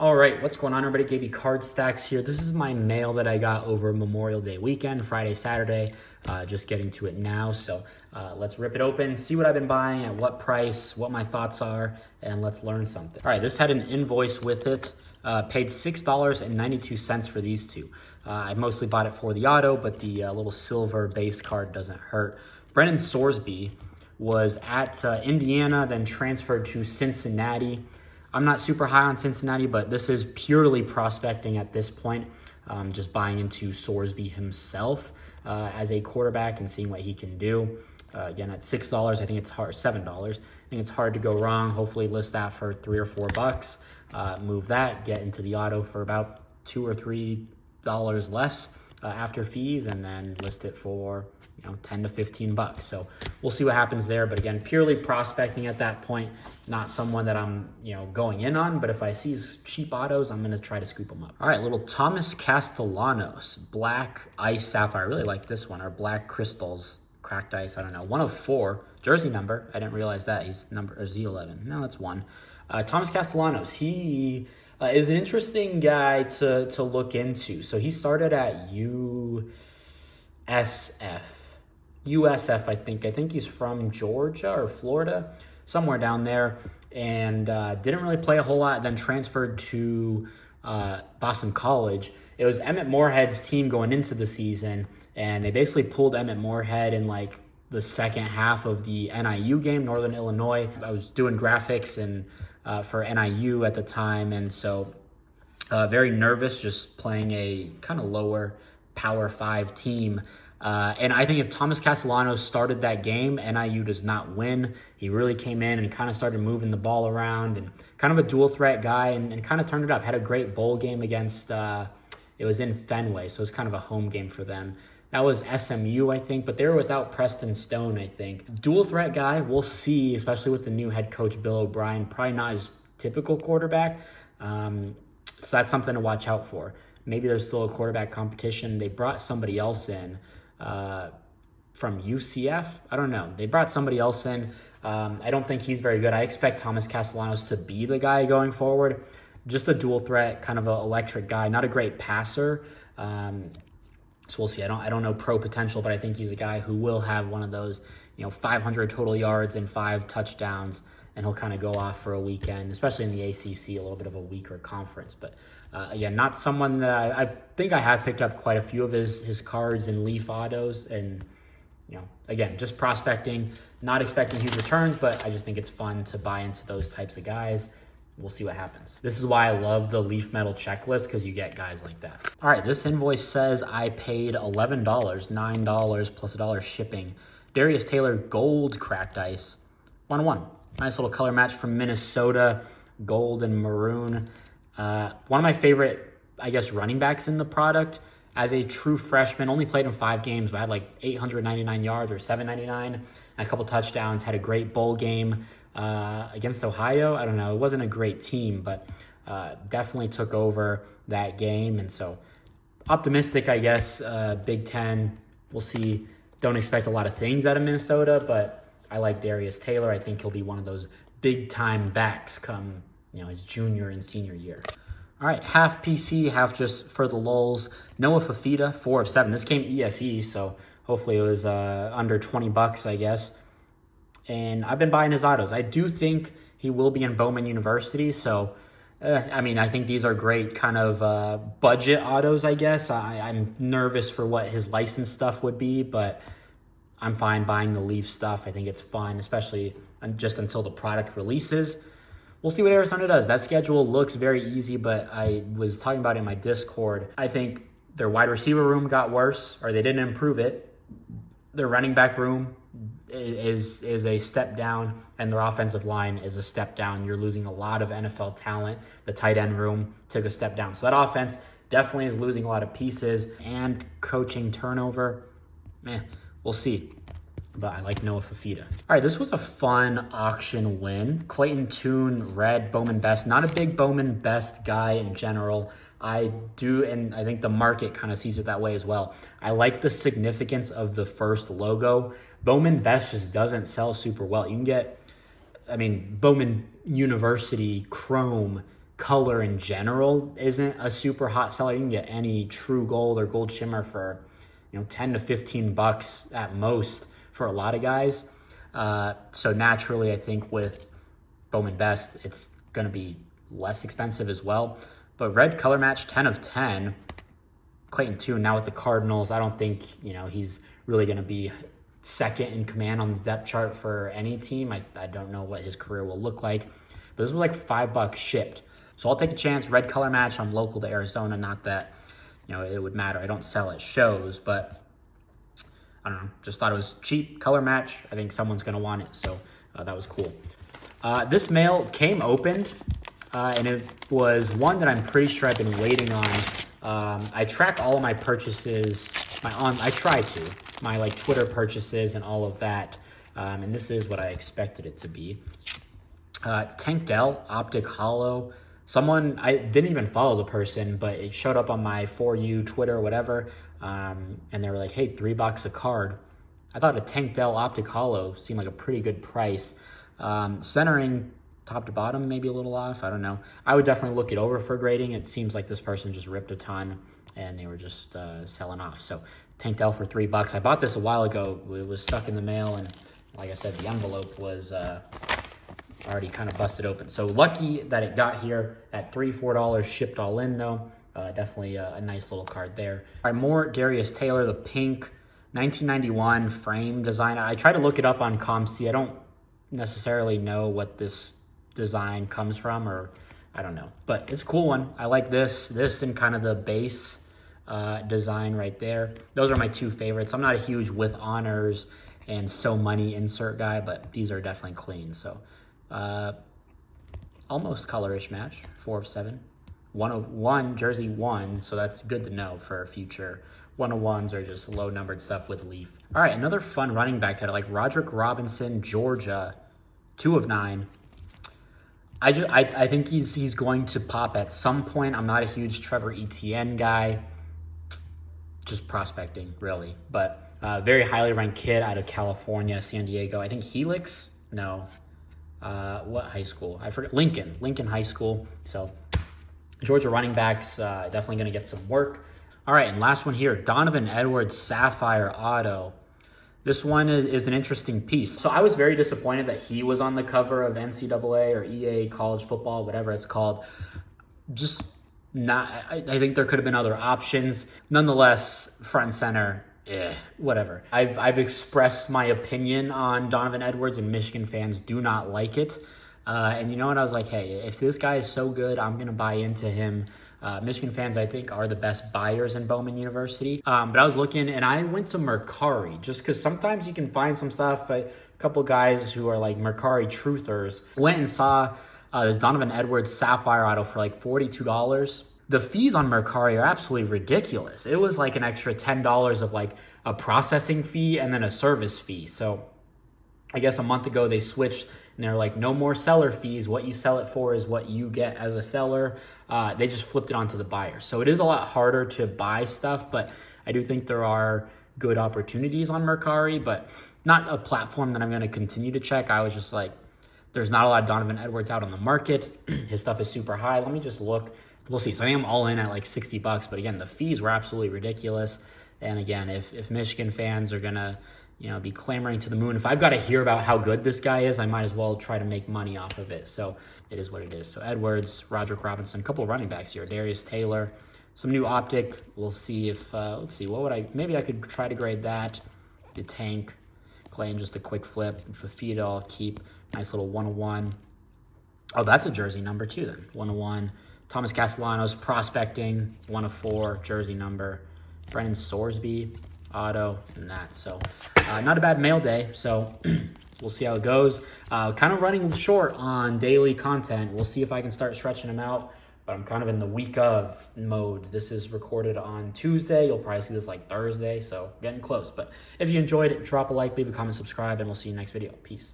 All right, what's going on, everybody? KB Card Stacks here. This is my mail that I got over Memorial Day weekend, Friday, Saturday. Just getting to it now. So let's rip it open, see what I've been buying, at what price, what my thoughts are, and let's learn something. All right, this had an invoice with it. Paid $6.92 for these two. I mostly bought it for the auto, but the little silver base card doesn't hurt. Brennan Sorsby was at Indiana, then transferred to Cincinnati. I'm not super high on Cincinnati, but this is purely prospecting at this point. Just buying into Sorsby himself as a quarterback and seeing what he can do. Again, at $6, I think it's hard, $7. I think it's hard to go wrong. Hopefully list that for $3 or $4. Move that, get into the auto for about $2 or $3 less after fees, and then list it for 10 to 15 bucks. So we'll see what happens there. But again, purely prospecting at that point, not someone that I'm going in on. But if I see cheap autos, I'm going to try to scoop them up. All right, little Thomas Castellanos, black ice sapphire. I really like this one. Or black crystals, cracked ice. I don't know. 1 of 4 jersey number. I didn't realize that he's number Z11. No, that's 1. Thomas Castellanos. He is an interesting guy to look into. So he started at USF, I think. I think he's from Georgia or Florida, somewhere down there, and didn't really play a whole lot, then transferred to Boston College. It was Emmett Morehead's team going into the season, and they basically pulled Emmett Morehead in like the second half of the NIU game, Northern Illinois. I was doing graphics and for NIU at the time, and so very nervous just playing a kind of lower Power 5 team. And I think if Thomas Castellanos started that game, NIU does not win. He really came in and kind of started moving the ball around and kind of a dual threat guy and kind of turned it up. Had a great bowl game against, it was in Fenway, so it was kind of a home game for them. That was SMU, I think, but they were without Preston Stone, I think. Dual threat guy, we'll see, especially with the new head coach, Bill O'Brien. Probably not his typical quarterback, so that's something to watch out for. Maybe there's still a quarterback competition. They brought somebody else in. From UCF. I don't know. They brought somebody else in. I don't think he's very good. I expect Thomas Castellanos to be the guy going forward. Just a dual threat, kind of an electric guy. Not a great passer. So we'll see. I don't know pro potential, but I think he's a guy who will have one of those, 500 total yards and 5 touchdowns, and he'll kind of go off for a weekend, especially in the ACC, a little bit of a weaker conference. But again, not someone that I think I have picked up quite a few of his cards in Leaf autos, and again, just prospecting, not expecting huge returns, but I just think it's fun to buy into those types of guys. We'll see what happens. This is why I love the Leaf Metal checklist, because you get guys like that. All right, this invoice says I paid $11, $9 plus $1 shipping. Darius Taylor gold cracked ice, 1-1. Nice little color match from Minnesota, gold and maroon. One of my favorite, I guess, running backs in the product. As a true freshman, only played in 5 games, but had like 899 yards or 799, and a couple touchdowns. Had a great bowl game against Ohio. I don't know, it wasn't a great team, but definitely took over that game. And so optimistic, I guess. Big Ten, we'll see. Don't expect a lot of things out of Minnesota, but I like Darius Taylor. I think he'll be one of those big-time backs come his junior and senior year. All right, half PC, half just for the lulz. Noah Fafita, 4 of 7. This came ESE, so hopefully it was under 20 bucks, I guess. And I've been buying his autos. I do think he will be in Bowman University, so I think these are great kind of budget autos, I guess. I'm nervous for what his license stuff would be, but I'm fine buying the Leaf stuff. I think it's fun, especially just until the product releases. We'll see what Arizona does. That schedule looks very easy, but I was talking about it in my Discord. I think their wide receiver room got worse, or they didn't improve it. Their running back room is a step down, and their offensive line is a step down. You're losing a lot of NFL talent. The tight end room took a step down. So that offense definitely is losing a lot of pieces, and coaching turnover. We'll see. But I like Noah Fafita. All right, this was a fun auction win. Clayton Tune, red, Bowman Best. Not a big Bowman Best guy in general. I do, and I think the market kind of sees it that way as well. I like the significance of the first logo. Bowman Best just doesn't sell super well. You can get, Bowman University Chrome color in general isn't a super hot seller. You can get any true gold or gold shimmer for, 10 to 15 bucks at most for a lot of guys. So naturally, I think with Bowman Best, it's going to be less expensive as well. But red color match, 10 of 10. Clayton Tune, now with the Cardinals, I don't think, he's really going to be second in command on the depth chart for any team. I don't know what his career will look like. But this was like $5 shipped. So I'll take a chance. Red color match. I'm local to Arizona. Not that, it would matter. I don't sell at shows, but I don't know. Just thought it was cheap color match. I think someone's going to want it. So that was cool. This mail came opened, and it was one that I'm pretty sure I've been waiting on. I track all of my purchases. I try to my Twitter purchases and all of that. And this is what I expected it to be. Tank Dell Optic Hollow. Someone, I didn't even follow the person, but it showed up on my For You Twitter or whatever. And they were like, hey, $3 a card. I thought a Tank Dell Optic Hollow seemed like a pretty good price. Centering top to bottom, maybe a little off. I don't know. I would definitely look it over for grading. It seems like this person just ripped a ton and they were just selling off. So Tank Dell for $3. I bought this a while ago. It was stuck in the mail, and like I said, the envelope was already kind of busted open. So lucky that it got here at $3-4 shipped all in though. Definitely a nice little card there. All right, more Darius Taylor, the pink 1991 frame design. I tried to look it up on ComC. I don't necessarily know what this design comes from, or I don't know, but it's a cool one. I like this and kind of the base design right there. Those are my two favorites. I'm not a huge With Honors and So Money insert guy, but these are definitely clean. So almost colorish match, 4 of 7. 101, jersey 1, so that's good to know for future 101s or just low numbered stuff with Leaf. All right, another fun running back that I like, Roderick Robinson, Georgia, 2 of 9. I think he's going to pop at some point. I'm not a huge Trevor Etienne guy, just prospecting really, but very highly ranked kid out of California, San Diego. I think Helix, no, what high school? I forget. Lincoln High School. So Georgia running backs, definitely going to get some work. All right, and last one here, Donovan Edwards Sapphire Auto. This one is an interesting piece. So I was very disappointed that he was on the cover of NCAA or EA college football, whatever it's called. Just not, I think there could have been other options. Nonetheless, front and center, whatever. I've expressed my opinion on Donovan Edwards, and Michigan fans do not like it. And you know what? I was like, hey, if this guy is so good, I'm going to buy into him. Michigan fans, I think, are the best buyers in Bowman University. But I was looking, and I went to Mercari just because sometimes you can find some stuff. A couple guys who are like Mercari truthers went and saw this Donovan Edwards Sapphire Auto for like $42. The fees on Mercari are absolutely ridiculous. It was like an extra $10 of like a processing fee and then a service fee. So I guess a month ago they switched and they're like, no more seller fees. What you sell it for is what you get as a seller. They just flipped it onto the buyer. So it is a lot harder to buy stuff, but I do think there are good opportunities on Mercari, but not a platform that I'm going to continue to check. I was just like, there's not a lot of Donovan Edwards out on the market. His stuff is super high. Let me just look. We'll see. So I think I'm all in at like $60, but again, the fees were absolutely ridiculous. And again, if Michigan fans are going to, be clamoring to the moon. If I've got to hear about how good this guy is, I might as well try to make money off of it. So it is what it is. So Edwards, Roderick Robinson, a couple of running backs here. Darius Taylor, some new optic. We'll see if, let's see, maybe I could try to grade that. The Tank, Clayton, just a quick flip. Fafita, I'll keep. Nice little 101. Oh, that's a jersey number too then. 101. Thomas Castellanos, prospecting, 104, jersey number. Brennan Sorsby, auto, and that. So not a bad mail day. So we'll see how it goes. Kind of running short on daily content. We'll see if I can start stretching them out. But I'm kind of in the week of mode. This is recorded on Tuesday. You'll probably see this like Thursday. So getting close. But if you enjoyed it, drop a like, leave a comment, subscribe, and we'll see you next video. Peace.